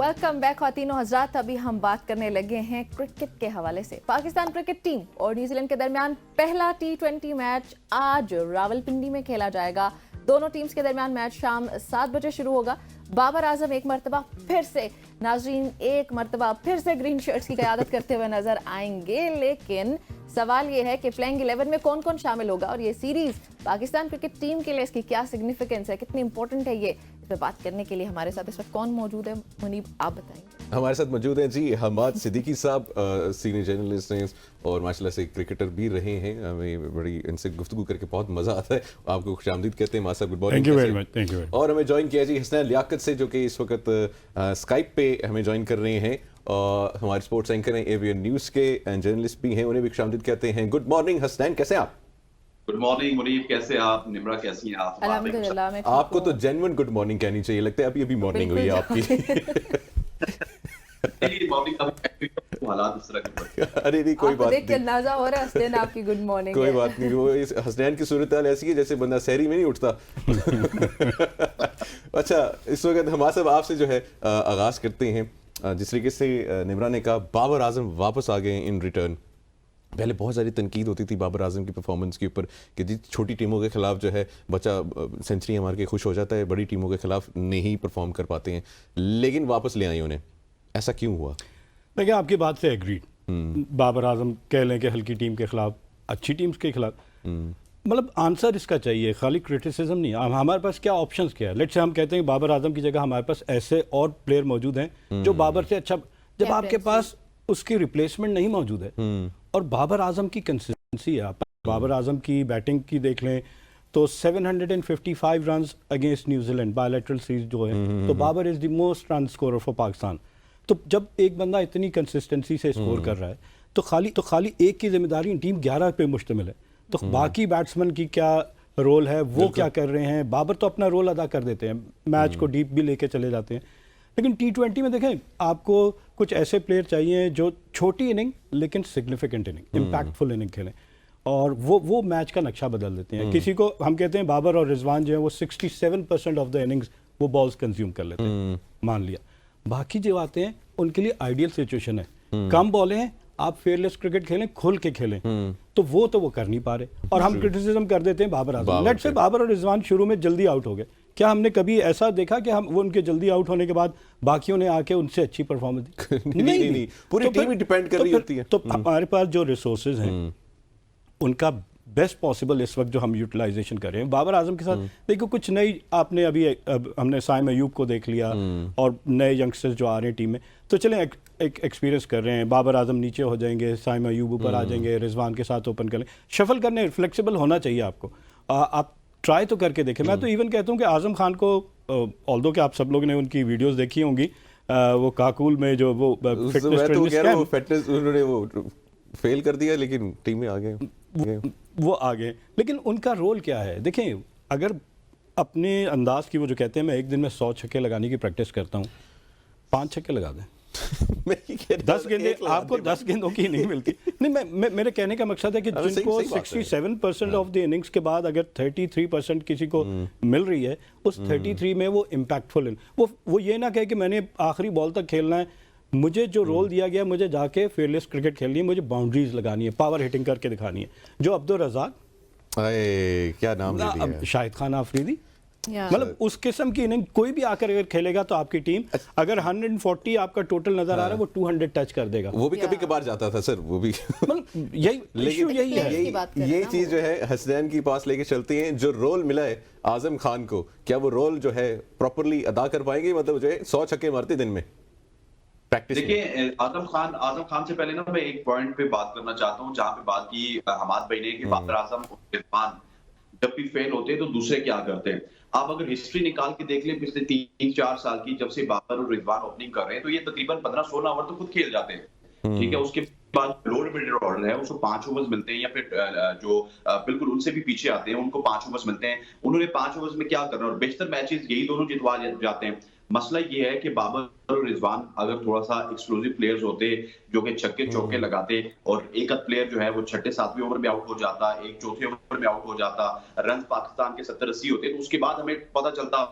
Welcome back ख़वातीनो हज़रात। अभी हम बात करने लगे हैं क्रिकेट के हवाले से। पाकिस्तान क्रिकेट टीम और न्यूजीलैंड के दरमियान पहला T20 मैच आज रावलपिंडी में खेला जाएगा। दोनों टीम्स के दरमियान मैच शाम 7 बजे शुरू होगा। बाबर आजम एक मरतबा फिर से नाजरीन एक मरतबा फिर से ग्रीन शर्ट्स की क़यादत करते हुए नजर आएंगे, लेकिन सवाल ये है कि प्लेइंग 11 में कौन कौन शामिल होगा और ये सीरीज पाकिस्तान क्रिकेट टीम के लिए इसकी क्या सिग्निफिकेंस है, कितनी इंपॉर्टेंट है, ये इस पर बात करने के लिए हमारे साथ इस वक्त कौन मौजूद है? मुनीब, आप बताएंगे। हमारे साथ मौजूद हैं जी हमाद सिद्दीकी साहब, सीनियर जर्नलिस्ट हैं और माशाल्लाह से क्रिकेटर भी रहे हैं। हमें बड़ी इनसे गुफ्तगू करके बहुत मज़ा आता है। आपको खुशामदीद कहते हैं मां साहब, good morning. Thank you very much, thank you. और हमें ज्वाइन किया जी हसनैन लियाकत से, जो कि इस वक्त स्काइप पे हमें ज्वाइन कर रहे हैं। हमारे स्पोर्ट्स एंकर हैं, एवीएन न्यूज़ के जर्नलिस्ट भी हैं, उन्हें भी खुशामदीद कहते हैं। गुड मॉर्निंग हसनैन, कैसे हैं आप? गुड मॉर्निंग मुनीब, कैसे आप? निम्रा कैसी हैं आप? अल्हम्दुलिल्लाह मैं ठीक आपको हूं। तो जेन्युइन गुड मॉर्निंग कहनी चाहिए, लगता है अभी मॉर्निंग हुई है आपकी। हालात इस तरह के। अरे नहीं, कोई बात देख के नहीं, अंदाजा हो रहा है हसनैन आपकी गुड मॉर्निंग कोई है। बात नहीं। वो इस हसनैन की सूरत हाल ऐसी है जैसे बंदा सहरी में नहीं उठता। अच्छा, इस वक्त हमारे साहब आपसे जो है आगाज करते हैं। जिस तरीके से निम्रा ने कहा बाबर आजम वापस आ गए इन रिटर्न। पहले बहुत सारी तनकीद होती थी बाबर आजम की परफॉर्मेंस के ऊपर कि जी छोटी टीमों के खिलाफ जो है बच्चा सेंचुरी मार के खुश हो जाता है, बड़ी टीमों के खिलाफ नहीं परफॉर्म कर पाते हैं, लेकिन वापस ले आई उन्हें। ऐसा क्यों हुआ? देखिए, आपकी बात से एग्रीड। बाबर आजम कह लें कि हल्की टीम के खिलाफ, अच्छी टीम्स के खिलाफ, मतलब आंसर इसका चाहिए, खाली क्रिटिसिज्म नहीं। हमारे पास क्या ऑप्शंस क्या है? लेट्स से हम कहते हैं बाबर आजम की जगह हमारे पास ऐसे और प्लेयर मौजूद हैं जो बाबर से अच्छा, जब आपके पास उसकी रिप्लेसमेंट नहीं मौजूद है। और बाबर आजम की कंसिस्टेंसी है, आप बाबर आजम की बैटिंग की देख लें तो 755 runs against New Zealand bilateral series जो है, तो Babar is the most run scorer for Pakistan. तो जब एक बंदा इतनी कंसिस्टेंसी से स्कोर कर रहा है तो खाली एक की जिम्मेदारी टीम 11 पे मुश्तमिल है। तो बाकी बैट्समैन की क्या रोल है, वो क्या कर रहे हैं? बाबर तो अपना रोल अदा कर देते हैं, मैच को डीप भी लेके चले जाते हैं। लेकिन T20 में देखें, आपको कुछ ऐसे प्लेयर चाहिए जो छोटी इनिंग लेकिन सिग्निफिकेंट इनिंग, इम्पैक्टफुल इनिंग खेलें, और वो मैच का नक्शा बदल देते हैं। किसी को हम कहते हैं बाबर और रिजवान जो है वो 67% ऑफ द इनिंग्स वो बॉल्स कंज्यूम कर लेते हैं, मान लिया। बाकी जो आते हैं उनके लिए आइडियल सिचुएशन है, कम बॉलें हैं, आप फेयरलेस क्रिकेट खेलें, खुल के खेलें, तो वो कर नहीं पा रहे। और हम क्रिटिसिज्म कर देते हैं बाबर आजम। लेट्स से बाबर और रिजवान शुरू में जल्दी आउट हो गए, क्या हमने कभी ऐसा देखा कि हम वो उनके जल्दी आउट होने के बाद बाकियों ने आके उनसे अच्छी परफॉर्मेंस दी? नहीं, पूरी टीम ही डिपेंड कर रही होती है। तो हमारे पास जो रिसोर्सेज हैं उनका बेस्ट पॉसिबल इस वक्त जो हम यूटिलाइजेशन कर रहे हैं। बाबर आजम के साथ देखो कुछ नई, आपने अभी हमने साइम अयूब को देख लिया और नए यंगस्टर्स जो आ रहे हैं टीम में, तो चलें एक एक्सपीरियंस कर रहे हैं। बाबर आजम नीचे हो जाएंगे, साइम अयूब ऊपर आ जाएंगे, रिजवान के साथ ओपन करें, शफल करने, फ्लेक्सिबल होना चाहिए आपको। आप ट्राई तो करके देखें। मैं तो इवन कहता हूँ कि आजम खान को, ऑल्दो कि आप सब लोगों ने उनकी वीडियोस देखी होंगी, वो काकुल में जो वो फिटनेस उन्होंने वो फेल कर दिया, लेकिन टीम में आ गए, वो आ गए। लेकिन उनका रोल क्या है? देखें, अगर अपने अंदाज की, वो जो कहते हैं मैं एक दिन में 100 छक्के लगाने की प्रैक्टिस करता हूँ, 5 छक्के लगा दें। 10 गेंदें, आपको 10 गेंदों की नहीं मिलती। नहीं, मेरे कहने का मकसद है कि जिनको 67% ऑफ द इनिंग्स के बाद अगर 33% किसी को मिल रही है, उस 33 में वो इम्पैक्टफुल, वो ये ना कहे कि मैंने आखिरी बॉल तक खेलना है, मुझे जो रोल दिया गया, मुझे जाके फेयरलेस क्रिकेट खेलनी है, मुझे बाउंड्रीज लगानी है, पावर हिटिंग करके दिखानी है। जो अब्दुल रज़ाक, क्या नाम ले दिया, शाहिद खान आफरीदी, मतलब उस किस्म की इनिंग कोई भी आकर अगर खेलेगा तो आपकी टीम, अगर 140 आपका टोटल नजर आ रहा है, वो 200 टच कर देगा। वो भी कभी कभार जाता था सर, वो भी मतलब यही है। ये चीज जो है हसनैन की पास लेके चलते हैं, जो रोल मिला है आजम खान को, क्या वो रोल जो है प्रॉपरली अदा कर पाएंगे? मतलब जो है 100 छक्के मारते दिन में प्रैक्टिस। देखिए, आजम खान से पहले ना मैं एक पॉइंट पे बात करना चाहता हूँ, जहाँ पे बात की हमाद भाई ने कि बाबर आजम और इरफान जब भी फेल होते हैं तो दूसरे क्या करते हैं। आप अगर हिस्ट्री निकाल के देख लें पिछले 3-4 साल की, जब से बाबर और रिजवान ओपनिंग कर रहे हैं, तो ये तकरीबन 15-16 ओवर तो खुद खेल जाते हैं, ठीक है। उसके बाद लोअर मिडिल ऑर्डर है, उसको 5 ओवर्स मिलते हैं, या फिर जो बिल्कुल उनसे भी पीछे आते हैं उनको 5 ओवर्स मिलते हैं। उन्होंने 5 ओवर्स में क्या करना, और बेशतर मैचेस यही दोनों जितवा जाते हैं। मसला ये है कि बाबर और रिजवान अगर थोड़ा सा एक्सप्लोसिव प्लेयर्स होते जो कि छक्के चौके लगाते, और एक आध प्लेयर जो है वो 6-7वें ओवर में आउट हो जाता, एक चौथे ओवर में आउट हो जाता, रन पाकिस्तान के 70-80 होते, तो उसके बाद हमें पता चलता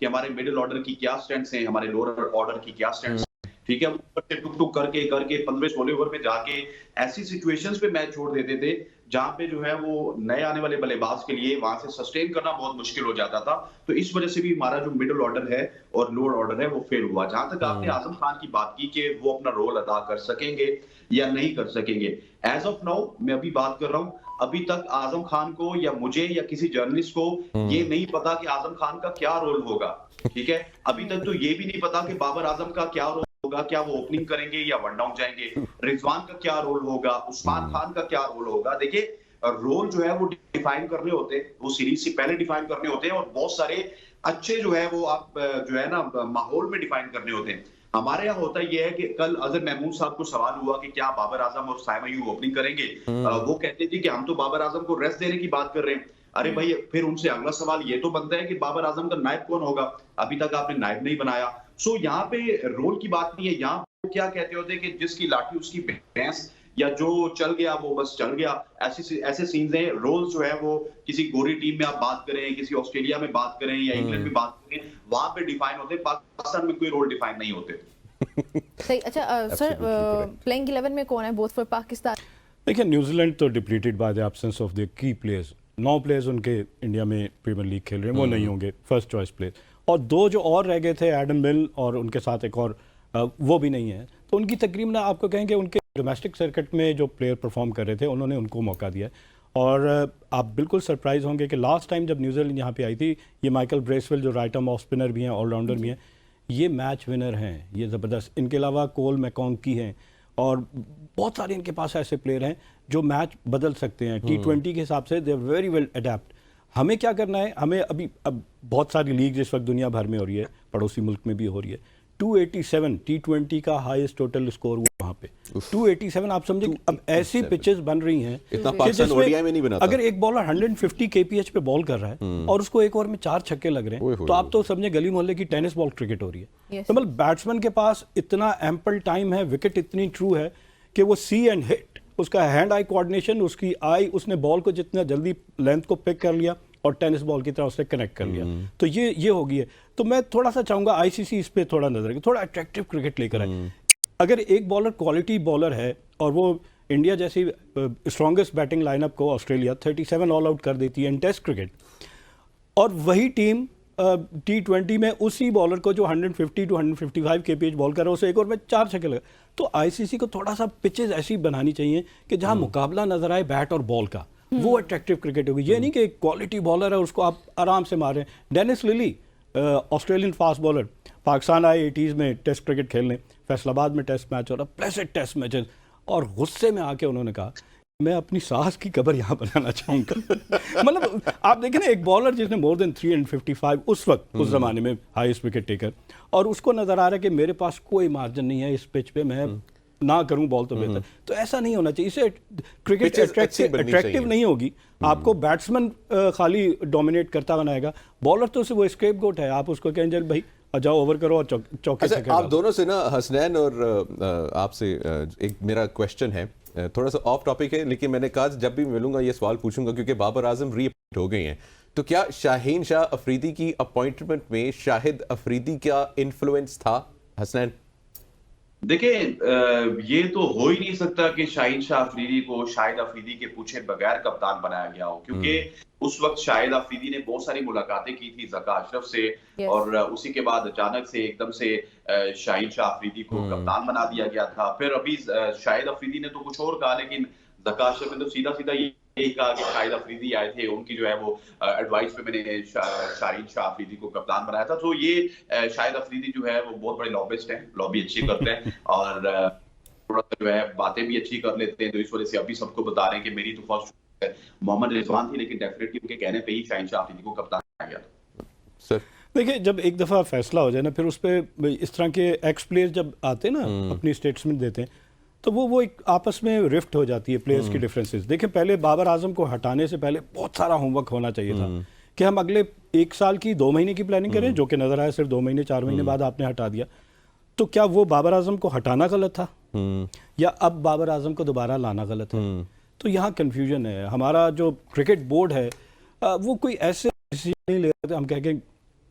कि हमारे मिडिल ऑर्डर की क्या स्ट्रेंथ्स हैं, हमारे लोअर ऑर्डर की क्या स्ट्रेंथ्स हैं, ठीक है। वो ऊपर से टुक टुक करके करके 15-16 ओवर में जाके ऐसी सिचुएशंस पे मैच छोड़ देते थे जहां पे जो है वो नए आने वाले बल्लेबाज के लिए वहां से सस्टेन करना बहुत मुश्किल हो जाता था। तो इस वजह से भी हमारा जो मिडिल ऑर्डर है और लोअर ऑर्डर है वो फेल हुआ। जहां तक आपने आजम खान की बात की कि वो अपना रोल अदा कर सकेंगे या नहीं कर सकेंगे, एज ऑफ नाउ मैं अभी बात कर रहा हूं, अभी तक आजम खान को या मुझे या किसी जर्नलिस्ट को ये नहीं पता कि आजम खान का क्या रोल होगा, ठीक है। अभी तक तो ये भी नहीं पता कि बाबर आजम का क्या रोल होगा, क्या वो ओपनिंग करेंगे या वन डाउन जाएंगे, रिजवान का क्या रोल होगा, उस्मान खान का क्या रोल होगा। देखिए रोल जो है वो डिफाइन करने होते हैं, वो सीरीज से पहले डिफाइन करने होते हैं और बहुत सारे अच्छे जो है वो आप जो है ना माहौल में डिफाइन करने होते हैं। हमारे यहाँ होता यह है कि कल अजहर महमूद साहब को सवाल हुआ कि क्या बाबर आजम और साइम अयूब ओपनिंग करेंगे, वो कहते थे कि हम तो बाबर आजम को रेस्ट देने की बात कर रहे हैं। अरे भाई फिर उनसे अगला सवाल ये तो बनता है कि बाबर आजम का नायब कौन होगा, अभी तक आपने नायब नहीं बनाया। सो यहाँ पे रोल की बात नहीं है, यहाँ पे क्या कहते होते कि जिसकी लाठी उसकी भैंस, या जो चल गया वो बस चल गया। ऐसे सीन्स हैं। रोल जो है वो किसी गोरी टीम में आप बात करें, किसी ऑस्ट्रेलिया में बात करें या इंग्लैंड में बात करें, वहां पे डिफाइन होते हैं, पाकिस्तान में कोई रोल डिफाइन नहीं होते। सही। अच्छा सर, प्लेइंग 11 में कौन है बोथ फॉर पाकिस्तान? देखिए न्यूजीलैंड तो depleted by the absence of the key players. 9 players उनके इंडिया में प्रीमियर लीग खेल रहे हैं, वो नहीं होंगे फर्स्ट चॉइस प्लेयर। और 2 जो और रह गए थे, एडम मिल और उनके साथ एक और, वो भी नहीं है। तो उनकी तकरीबन आपको कहेंगे उनके डोमेस्टिक सर्किट में जो प्लेयर परफॉर्म कर रहे थे उन्होंने उनको मौका दिया। और आप बिल्कुल सरप्राइज होंगे कि लास्ट टाइम जब न्यूजीलैंड यहाँ पे आई थी, ये माइकल ब्रेसवेल जो राइट आर्म ऑफ स्पिनर भी हैं, ऑलराउंडर भी हैं, ये मैच विनर हैं, ये ज़बरदस्त। इनके अलावा कोल मैकॉन्की हैं और बहुत सारे इनके पास ऐसे प्लेयर हैं जो मैच बदल सकते हैं। T20 के हिसाब से they are very well adept. हमें क्या करना है, हमें अब बहुत सारी लीग जिस वक्त दुनिया भर में हो रही है, पड़ोसी मुल्क में भी हो रही है। 287 T20 का हाईएस्ट टोटल स्कोर हुआ वहाँ पे 287। आप समझे अब ऐसी पिचेस बन रही हैं इतना पाकिस्तान ओडीआई में नहीं बनाता। अगर एक बॉलर 150 kph पे बॉल कर रहा है और उसको एक ओवर में 4 छक्के लग रहे हैं, तो आप तो समझे गली मोहल्ले की टेनिस बॉल क्रिकेट हो रही है। तो मतलब बैट्समैन के पास इतना एम्पल टाइम है, विकेट इतनी ट्रू है कि वो सी एंड हिट, उसका हैंड आई कोऑर्डिनेशन, उसकी आई, उसने बॉल को जितना जल्दी लेंथ को पिक कर लिया और टेनिस बॉल की तरह उसने कनेक्ट कर लिया। तो ये हो गई है। तो मैं थोड़ा सा चाहूंगा आईसीसी इस पे थोड़ा नजर रखे, थोड़ा अट्रैक्टिव क्रिकेट लेकर आए। अगर एक बॉलर क्वालिटी बॉलर है और वो इंडिया जैसी स्ट्रॉन्गेस्ट बैटिंग लाइनअप को ऑस्ट्रेलिया 37 ऑल आउट कर देती है इन टेस्ट क्रिकेट, और वही टीम T20 में उसी बॉलर को जो 150 to 155 kph बॉल कर रहा है उसे एक ओवर में 4 छक्के लगा, तो आईसीसी को थोड़ा सा पिचेज ऐसी बनानी चाहिए कि जहां मुकाबला नजर आए बैट और बॉल का, वो अट्रैक्टिव क्रिकेट होगी। ये नहीं कि एक क्वालिटी बॉलर है उसको आप आराम से मारें। Dennis Lillee Australian fast bowler, Pakistan आए 80s में टेस्ट क्रिकेट खेलने, फैसलाबाद में टेस्ट मैच हो रहा, प्लेसेंट टेस्ट मैचेस, और गुस्से में आके उन्होंने कहा मैं अपनी सास की कब्र यहाँ बनाना चाहूँगा। मतलब आप देखें ना, एक बॉलर जिसने मोर देन 355 उस वक्त उस ज़माने में हाईएस्ट विकेट टेकर, और उसको नज़र आ रहा है कि मेरे पास कोई मार्जिन नहीं है इस पिच पे, मैं ना करूं बॉल तो बेहतर। तो ऐसा नहीं होना चाहिए, इससे क्रिकेट अट्रैक्टिव नहीं होगी। आपको बैट्समैन खाली डोमिनेट करता बनाएगा, बॉलर तो सिर्फ वो स्केपगोट है। आप उसको कहें भाई जाओ ओवर करो और चौके छक्के। आप दोनों से ना, हसनैन और आपसे एक मेरा क्वेश्चन है, थोड़ा सा ऑफ टॉपिक है, लेकिन मैंने कहा जब भी मिलूंगा ये सवाल पूछूंगा क्योंकि बाबर आजम रीअपॉइंट हो गए हैं। तो क्या शाहीन शाह अफरीदी की अपॉइंटमेंट में शाहिद अफरीदी का इन्फ्लुएंस था, हसनैन? देखिए ये तो हो ही नहीं सकता कि शाहिद शाह अफरीदी को शाहिद अफरीदी के पूछे बगैर कप्तान बनाया गया हो, क्योंकि उस वक्त शाहिद अफरीदी ने बहुत सारी मुलाकातें की थी ज़का अशरफ से, और उसी के बाद अचानक से एकदम से शाहिद शाह अफरीदी को कप्तान बना दिया गया था। फिर अभी शाहिद अफरीदी ने तो कुछ और कहा, लेकिन ज़का अशरफ ने तो सीधा सीधा यही कहा कि शाहिद अफरीदी आए थे, उनकी जो है वो एडवाइस पे मैंने शाहिद शाह अफरीदी को कप्तान बनाया था। तो ये शाहिद अफरीदी जो है वो बहुत बड़े लॉबिस्ट हैं, लॉबी अच्छी करते हैं और थोड़ा सा जो है बातें भी अच्छी कर लेते हैं। तो इस वजह से अभी सबको बता रहे हैं कि मेरी तो फर्स्ट मोहम्मद रिजवान थी, लेकिन डेफिनेटली उनके कहने पे ही शाहिद शाह अफरीदी को कप्तान बनाया गया था। सर देखिए, जब एक दफ़ा फैसला हो जाए ना, फिर उस पर इस तरह के एक्स प्लेयर जब आते हैं ना, अपनी स्टेटमेंट देते हैं, तो वो एक आपस में रिफ्ट हो जाती है प्लेयर्स की डिफरेंसेस। देखिए पहले बाबर आजम को हटाने से पहले बहुत सारा होमवर्क होना चाहिए था कि हम अगले 1 साल की 2 महीने की प्लानिंग करें, जो कि नजर आया सिर्फ 2 महीने 4 महीने बाद आपने हटा दिया। तो क्या वो बाबर आजम को हटाना गलत था या अब बाबर आजम को दोबारा लाना गलत है? तो यहाँ कन्फ्यूजन है। हमारा जो क्रिकेट बोर्ड है वो कोई ऐसे डिसीजन नहीं ले रहे थे हम कह के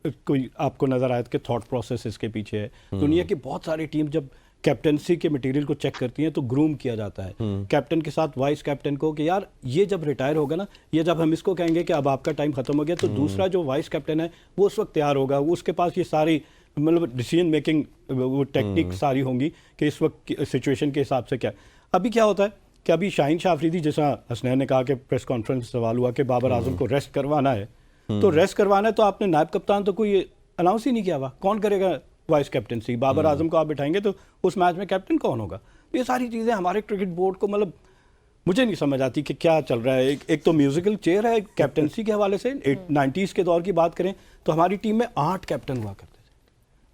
कोई आपको नज़र आया कि थॉट प्रोसेस इसके पीछे है। दुनिया की बहुत सारी टीम जब कैप्टनसी के मटेरियल को चेक करती हैं तो ग्रूम किया जाता है कैप्टन के साथ वाइस कैप्टन को कि यार ये जब रिटायर होगा ना, ये जब हम इसको कहेंगे कि अब आपका टाइम खत्म हो गया, तो दूसरा जो वाइस कैप्टन है वो उस वक्त तैयार होगा, उसके पास ये सारी मतलब डिसीजन मेकिंग वो टेक्निक सारी होंगी कि इस वक्त सिचुएशन के हिसाब से क्या। अभी क्या होता है कि अभी शाहीन शाह अफरीदी, जैसा हसनैन ने कहा कि प्रेस कॉन्फ्रेंस में सवाल हुआ कि बाबर आजम को रेस्ट करवाना है, तो रेस्ट करवाना है तो आपने नायब कप्तान तो कोई अनाउंस ही नहीं किया हुआ, कौन करेगा वाइस कैप्टनसी? बाबर आजम को आप बिठाएंगे तो उस मैच में कैप्टन कौन होगा? ये सारी चीज़ें हमारे क्रिकेट बोर्ड को मतलब मुझे नहीं समझ आती कि क्या चल रहा है। एक तो म्यूजिकल चेयर है कैप्टनसी के हवाले से। 90s के दौर की बात करें तो हमारी टीम में 8 कैप्टन हुआ करते थे,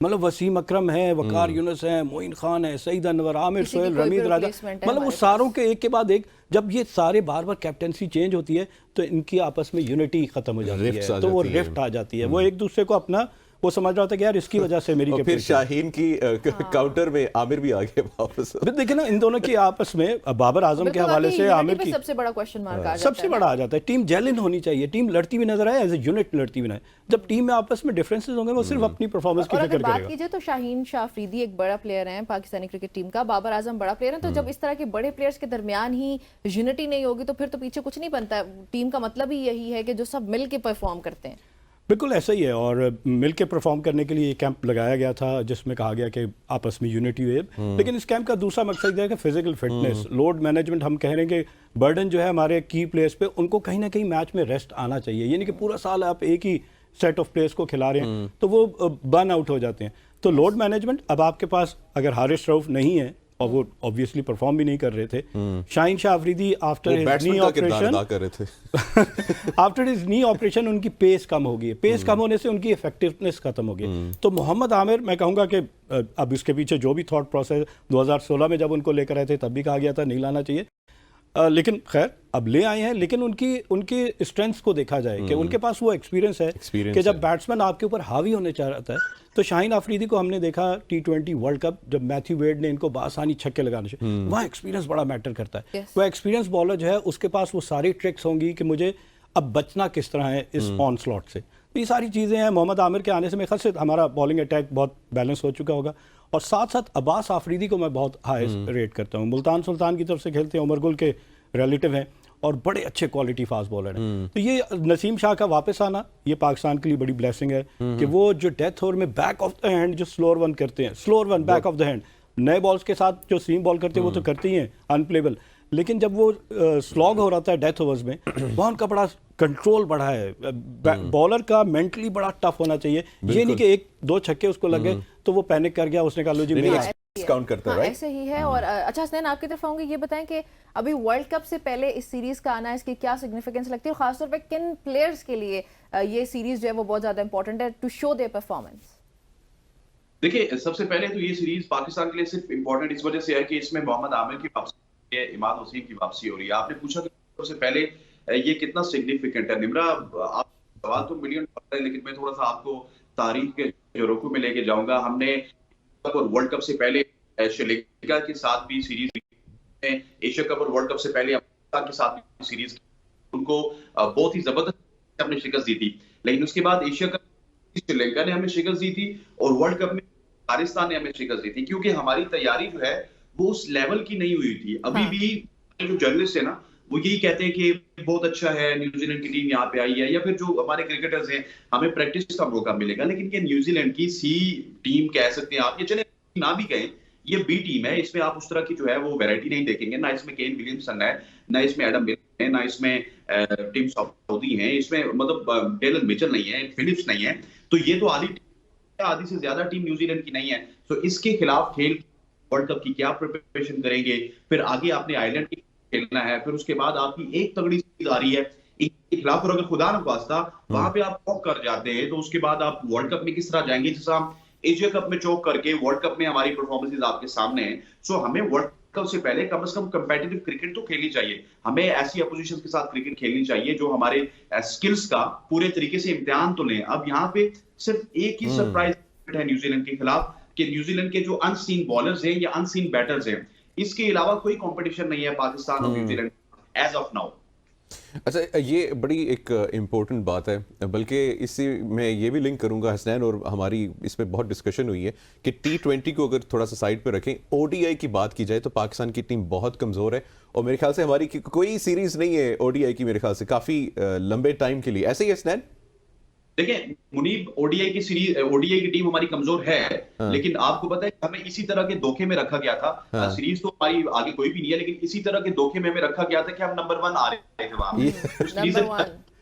मतलब वसीम अकरम है, वकार यूनुस है, मोइन खान है, सईद अनवर, आमिर सोहेल, रमीज राजा, मतलब वो सारों के एक के बाद एक। जब ये सारे बार बार कैप्टनसी चेंज होती है तो इनकी आपस में यूनिटी खत्म हो जाती है, तो वो रिफ्ट आ जाती है। वो एक दूसरे को अपना वो समझ रहा था कि यार इसकी वजह से मेरी और फिर शाहीन की काउंटर में आमिर भी आ गए वापस। देखिए ना, इन दोनों की आपस में बाबर आजम के हवाले से आमिर की सबसे बड़ा क्वेश्चन मार्क आ जाता है, सबसे बड़ा आ जाता है। टीम जेलिन होनी चाहिए, टीम लड़ती हुई नजर आए, एज ए यूनिट लड़ती हुई ना। जब टीम में आपस में डिफरेंसेस होंगे वो सिर्फ अपनी परफॉर्मेंस की फिक्र बात करेगा। कीजिए तो शाहीन शाह अफरीदी एक बड़ा प्लेयर हैं पाकिस्तानी क्रिकेट टीम का, बाबर आजम बड़ा प्लेयर है, तो जब इस तरह के बड़े प्लेयर्स के दरमियान ही यूनिटी नहीं होगी तो फिर तो पीछे कुछ नहीं बनता। टीम का मतलब ही यही है कि जो सब मिल के परफॉर्म करते हैं। बिल्कुल ऐसा ही है, और मिल के परफॉर्म करने के लिए कैंप लगाया गया था जिसमें कहा गया कि आपस में यूनिटी हुई। लेकिन इस कैंप का दूसरा मकसद यह है कि फिजिकल फिटनेस, लोड मैनेजमेंट। हम कह रहे हैं कि बर्डन जो है हमारे की प्लेयर्स पे, उनको कहीं ना कहीं मैच में रेस्ट आना चाहिए। यानी कि पूरा साल आप एक ही सेट ऑफ प्लेयर्स को खिला रहे हैं तो वो बर्न आउट हो जाते हैं। तो लोड मैनेजमेंट, अब आपके पास अगर हारिस रऊफ नहीं है और वो ऑब्वियसली परफॉर्म भी नहीं कर रहे थे, शाहीन शाह अफरीदी आफ्टर हिज नी ऑपरेशन उनकी पेस कम हो गई है। पेस कम होने से उनकी इफेक्टिवनेस खत्म हो गई। तो मोहम्मद आमिर, मैं कहूँगा कि अब इसके पीछे जो भी थॉट प्रोसेस 2016 में जब उनको लेकर आए थे तब भी कहा गया था नहीं लाना चाहिए, लेकिन खैर अब ले आए हैं। लेकिन उनकी स्ट्रेंथ्स को देखा जाए कि उनके पास वो एक्सपीरियंस है कि जब बैट्समैन आपके ऊपर हावी होने चाहता है तो शाहीन अफरीदी को हमने देखा T20 वर्ल्ड कप, जब मैथ्यू वेड ने इनको बासानी छक्के लगाने से, वहाँ एक्सपीरियंस बड़ा मैटर करता है। वो एक्सपीरियंस बॉलर जो है उसके पास वो सारी ट्रिक्स होंगी कि मुझे अब बचना किस तरह है इस ऑन स्लॉट से। तो ये सारी चीज़ें हैं। मोहम्मद आमिर के आने से मेरे ख्याल से हमारा बॉलिंग अटैक बहुत बैलेंस हो चुका होगा। और साथ साथ अब्बास आफरीदी को मैं बहुत हाई रेट करता हूँ। मुल्तान सुल्तान की तरफ से खेलते हैं, उमर गुल के रिलेटिव हैं और बड़े अच्छे क्वालिटी फास्ट बॉलर हैं। तो ये नसीम शाह का वापस आना, ये पाकिस्तान के लिए बड़ी ब्लेसिंग है कि वो जो डेथ ओवर में बैक ऑफ द हैंड जो स्लोअर वन करते हैं, slower one back of the hand, नए बॉल्स के साथ जो सीम बॉल करते हैं वो तो करते ही हैं अनप्लेबल, लेकिन जब वो स्लॉग हो रहा था डेथ ओवर्स में, वहाँ उनका बड़ा कंट्रोल बढ़ा है। बॉलर का मेंटली बड़ा टफ होना चाहिए। ये नहीं कि एक दो छक्के उसको लग गए तो वो पैनिक कर गया, उसने कहा लो जी मेरा काउंट करता है। ऐसे ही है। और अच्छा हसनैन, आपकी तरफ आऊंगी, ये बताएं कि अभी वर्ल्ड कप से पहले इस सीरीज का आना, इसकी क्या सिग्निफिकेंस लगती है और खासतौर पे किन प्लेयर्स के लिए ये सीरीज जो है वो बहुत ज्यादा इंपॉर्टेंट है टू शो देयर परफॉर्मेंस? देखिए, सबसे पहले तो ये सीरीज पाकिस्तान के लिए सिर्फ इंपॉर्टेंट इस वजह से है कि इसमें मोहम्मद आमिर की वापसी है, इमाद वसीम की वापसी हो रही है। आपने पूछा कि सबसे पहले ये कितना सिग्निफिकेंट है। निम्रा, आप सवाल तो मिलियन है, लेकिन मैं थोड़ा सा आपको तारीख के जोरों में लेके जाऊंगा। हमने वर्ल्ड कप से पहले श्रीलंका के साथ भी सीरीज, एशिया कप और वर्ल्ड कप से पहले अमेरिका के साथ भी सीरीज, उनको बहुत ही जबरदस्त हमने शिकस्त दी थी। लेकिन उसके बाद एशिया कप श्रीलंका ने हमें शिकस्त दी थी और वर्ल्ड कप में पाकिस्तान ने हमें शिकस्त दी थी, क्योंकि हमारी तैयारी जो है वो उस लेवल की नहीं हुई थी। अभी भी जो जर्नलिस्ट है ना, वो यही कहते हैं कि बहुत अच्छा है न्यूजीलैंड की टीम यहाँ पे आई है, या फिर जो हमारे क्रिकेटर्स हैं हमें प्रैक्टिस का मौका मिलेगा। लेकिन ये न्यूजीलैंड की सी टीम कह सकते हैं आप, ये चले ना भी कहें, ये बी टीम है। इसमें आप उस तरह की जो है वो वैरायटी नहीं देखेंगे। ना इसमें केन विलियमसन है, ना इसमें एडम मिलर है, ना इसमें टिम साउदी है, इसमें मतलब डेलन मिचेल नहीं है, फिलिप्स नहीं है। तो ये तो आधी से ज्यादा टीम न्यूजीलैंड की नहीं है। तो इसके खिलाफ खेल वर्ल्ड कप की क्या प्रिपरेशन करेंगे, फिर आगे आपने आयरलैंड की खेलना है, फिर उसके बाद आपकी एक तगड़ी सीरीज आ रही है इनके खिलाफ, और अगर खुदा न खास्ता वहां पे आप चौक कर जाते हैं तो उसके बाद आप वर्ल्ड कप में किस तरह जाएंगे। जैसा हम एशिया कप में चौक करके वर्ल्ड कप में हमारी परफॉर्मेंसेज आपके सामने हैं। सो हमें वर्ल्ड कप से पहले कम से कम कंपेटिटिव क्रिकेट तो खेलनी चाहिए। हमें ऐसी अपोजिशन के साथ क्रिकेट खेलनी चाहिए जो हमारे स्किल्स का पूरे तरीके से इम्तिहान तो लें। अब यहाँ पे सिर्फ एक ही सरप्राइज है न्यूजीलैंड के खिलाफ कि न्यूजीलैंड के जो अनसीन बॉलर्स हैं या अनसीन बैटर्स हैं, इसके अलावा कोई कंपटीशन नहीं है पाकिस्तान और न्यूजीलैंड एज ऑफ नाउ। अच्छा, ये बड़ी एक इम्पोर्टेंट बात है, बल्कि इससे मैं ये भी लिंक करूंगा हसनैन, और हमारी इस पे बहुत डिस्कशन हुई है कि T20 को अगर थोड़ा सा साइड पे रखें, ODI की बात की जाए तो पाकिस्तान की टीम बहुत कमज़ोर है, और मेरे ख्याल से हमारी कोई सीरीज़ नहीं है ODI की, मेरे ख्याल से काफ़ी लंबे टाइम के लिए। ऐसे ही हसनैन? देखिए मुनीब, ओडीआई की सीरीज, ओडीआई की टीम हमारी कमजोर है, लेकिन आपको पता है कि हमें इसी तरह के धोखे में रखा गया था। सीरीज तो हमारी आगे कोई भी नहीं है, लेकिन इसी तरह के धोखे में हमें रखा गया था कि हम नंबर 1 आ रहे थे वहां पे। सीरीज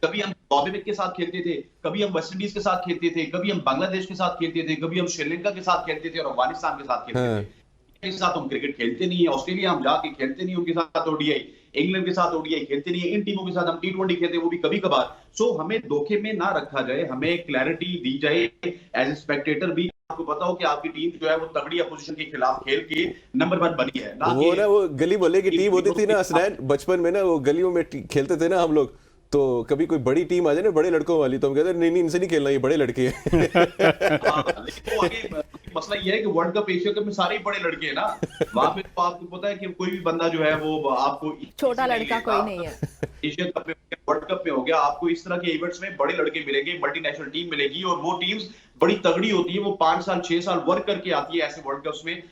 कभी हम बॉबी के साथ खेलते थे, कभी हम वेस्ट इंडीज के साथ खेलते थे, कभी हम बांग्लादेश के साथ खेलते थे, कभी हम श्रीलंका के साथ खेलते थे और अफगानिस्तान के साथ खेलते थे। के साथ हम क्रिकेट खेलते नहीं है, ऑस्ट्रेलिया हम जाके खेलते नहीं उनके साथ ओडीआई, इंग्लैंड के साथ ओडीआई खेलते नहीं है, इन टीमों के साथ हम T20 खेलते हैं, वो भी कभी कभार। सो हमें धोखे में ना रखा जाए, हमें क्लैरिटी दी जाए एज ए स्पेक्टेटर भी। आपको पता हो कि आपकी टीम जो है वो तगड़ी अपोजिशन के खिलाफ खेल के नंबर 1 बनी है, ना वो ना वो गली मोहल्ले की टीम होती थी ना हसनैन, बचपन में ना वो गलियों में खेलते थे ना हम लोग, तो कभी कोई बड़ी टीम आ जाए ना बड़े लड़कों वाली, तो हम कहते नहीं इनसे नहीं खेलना, ये बड़े लड़के हैं। लेकिन वो आगे मसला ये है कि वर्ल्ड कप, एशिया कप में सारे ही बड़े लड़के हैं ना, वहां पे तो आपको पता है कि कोई भी बंदा जो है वो आपको छोटा लड़का कोई नहीं है। एशिया कप में, वर्ल्ड कप में हो गया, आपको इस तरह के इवेंट्स में बड़े लड़के मिलेंगे, मल्टीनेशनल टीम मिलेगी, और वो टीम्स बड़ी तगड़ी होती है, वो 5 साल 6 साल वर्क करके आती है ऐसे वर्ल्ड कप्स में।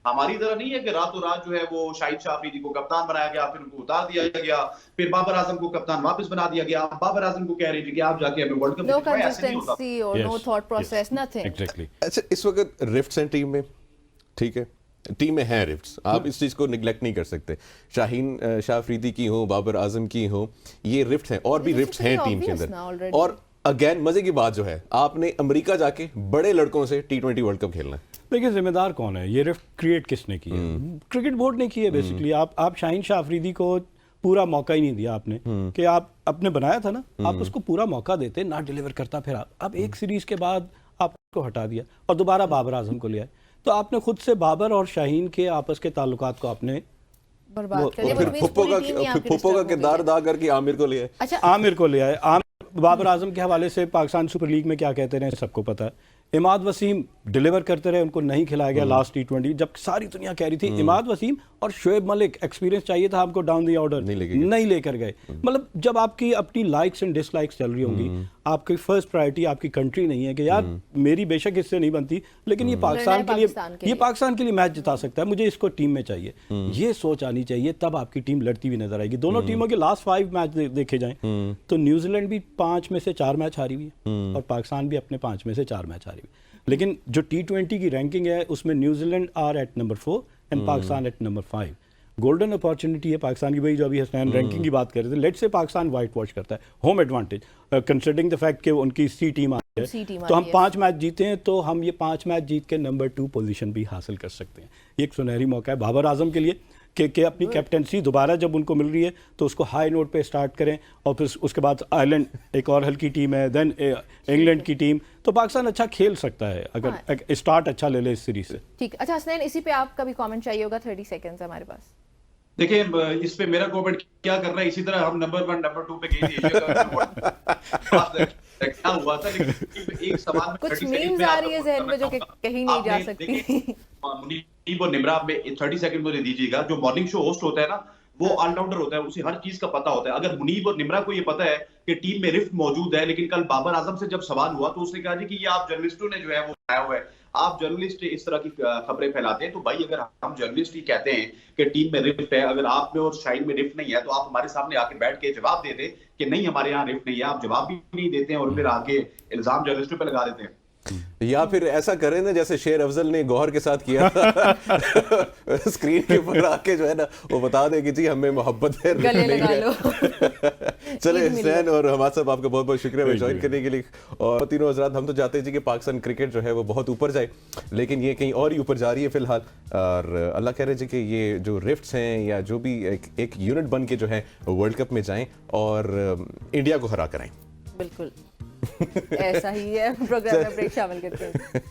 हमारी तरह नहीं है कि रातों रात जो है वो शाहिद शाह अफरीदी को कप्तान बनाया गया, फिर उनको उतार दिया गया, फिर बाबर आजम को कप्तान वापस बना दिया गया, बाबर आजम को कह रहे थे कि आप जाके हमें वर्ल्ड कप नो दिखाएं, ऐसे नहीं होता। कंसिस्टेंसी और no thought process, nothing. Exactly. अच्छा, इस वक्त रिफ्ट्स हैं टीम में, ठीक है, टीम में हैं रिफ्ट्स, आप इस चीज़ को निगलेक्ट नहीं कर सकते। शाहीन शाह अफरीदी की हो, बाबर आजम की हो, ये रिफ्ट्स हैं, और भी रिफ्ट्स हैं टीम के अंदर। और अगेन मजे की बात जो है, आपने अमेरिका जाके बड़े लड़कों से T20 वर्ल्ड कप खेलना है। देखिए जिम्मेदार कौन है, ये रिफ्ट क्रिएट किसने की है? क्रिकेट बोर्ड ने की है बेसिकली। आप शाहीन शाह अफरीदी को पूरा मौका ही नहीं दिया आपने, कि आप अपने बनाया था ना, आप उसको पूरा मौका देते, ना डिलीवर करता, फिर आप एक सीरीज के बाद आप उसको हटा दिया और दोबारा बाबर आजम को ले आए। तो आपने खुद से बाबर और शाहीन के आपस के ताल्लुकात को आपने बर्बाद कर दिया। फिर फुप्पो का किरदार अदा करके आमिर को ले आए। अच्छा, आमिर को ले आए। बाबर आजम के हवाले से पाकिस्तान सुपर लीग में क्या कहते रहे सबको पता है। इमाद वसीम डिलीवर करते रहे, उनको नहीं खिलाया गया लास्ट T20, जब सारी दुनिया कह रही थी इमाद वसीम और शोएब मलिक, एक्सपीरियंस चाहिए था हमको डाउन द ऑर्डर, नहीं लेकर गए। मतलब जब आपकी अपनी लाइक्स एंड डिसलाइक्स चल रही होंगी, आपकी फर्स्ट प्रायोरिटी आपकी कंट्री नहीं है कि यार मेरी बेशक इससे नहीं बनती, लेकिन ये पाकिस्तान के लिए मैच जिता सकता है, मुझे इसको टीम में चाहिए, ये सोच आनी चाहिए, तब आपकी टीम लड़ती हुई नजर आएगी। दोनों टीमों के लास्ट 5 मैच देखे जाएं तो न्यूजीलैंड भी 5 में से 4 मैच हारी हुई है और पाकिस्तान भी अपने 5 में से 4 मैच हारी हुई। लेकिन जो T20 की रैंकिंग है उसमें New Zealand are at number 4 and Pakistan at number 5। Golden opportunity है पाकिस्तान की, भाई जो अभी हसनैन रैंकिंग की बात कर रहे थे, let's say Pakistan white wash करता है, home advantage considering the fact कि उनकी सी टीम आ है, तो हम 5 मैच जीते हैं, तो हम ये 5 मैच जीत के नंबर 2 पोजीशन भी हासिल कर सकते हैं। ये एक सुनहरी मौका है बाबर आजम के लिए कि अपनी कैप्टेंसी दोबारा जब उनको मिल रही है तो उसको हाई नोट पे स्टार्ट करें, और फिर उसके बाद आयरलैंड एक और हल्की टीम है, देन इंग्लैंड की टीम, तो पाकिस्तान अच्छा खेल सकता है अगर स्टार्ट अच्छा ले ले इस सीरीज से। ठीक। अच्छा हसनैन, इसी पे आपका भी कमेंट चाहिए होगा, 30 सेकंड्स हमारे पास। देखिए इस पे मेरा कमेंट क्या कर रहा है, इसी तरह हम नंबर 1 नंबर 2 पे गए थे, क्या हुआ था, लेकिन एक सवाल कुछ मीम्स आ रही है ज़हन में जो कि कहीं नहीं जा सकती। मुनीब और निमरा में 30 सेकंड मुझे दीजिएगा। जो मॉर्निंग शो होस्ट होता है ना, वो ऑलराउंडर होता है, उसे हर चीज का पता होता है। अगर मुनीब और निमरा को ये पता है कि टीम में रिफ्ट मौजूद है, लेकिन कल बाबर आजम से जब सवाल हुआ तो उसने कहा जी कि ये आप जर्नलिस्टों ने जो है वो बनाया हुआ है, आप जर्नलिस्ट इस तरह की खबरें फैलाते हैं। तो भाई अगर हम जर्नलिस्ट ही कहते हैं कि टीम में रिफ्ट है, अगर आप में और शाहीन में रिफ्ट नहीं है, तो आप हमारे सामने आके बैठ के जवाब दे दें कि नहीं हमारे यहाँ रिफ्ट नहीं है। आप जवाब भी नहीं देते हैं और फिर आके इल्जाम जर्नलिस्टों पे लगा देते हैं। या फिर ऐसा करें ना जैसे शेर अफजल ने गौहर के साथ किया था, स्क्रीन के ऊपर आके जो है ना वो बता दे कि जी हमें मोहब्बत है, गले लगा लो। चले हसनैन और हमाद साहब, आपका बहुत बहुत शुक्रिया ज्वाइन करने के लिए। और तीनों हजरात, हम तो चाहते हैं जी कि पाकिस्तान क्रिकेट जो है वो बहुत ऊपर जाए, लेकिन ये कहीं और ही ऊपर जा रही है फिलहाल। और अल्लाह कह रहे जी कि ये जो रिफ्ट्स हैं या जो भी एक यूनिट बन के जो है वर्ल्ड कप में जाएं और इंडिया को हरा कराएं। बिल्कुल ऐसा ही है। प्रोग्राम में ब्रेक शामिल करते हैं।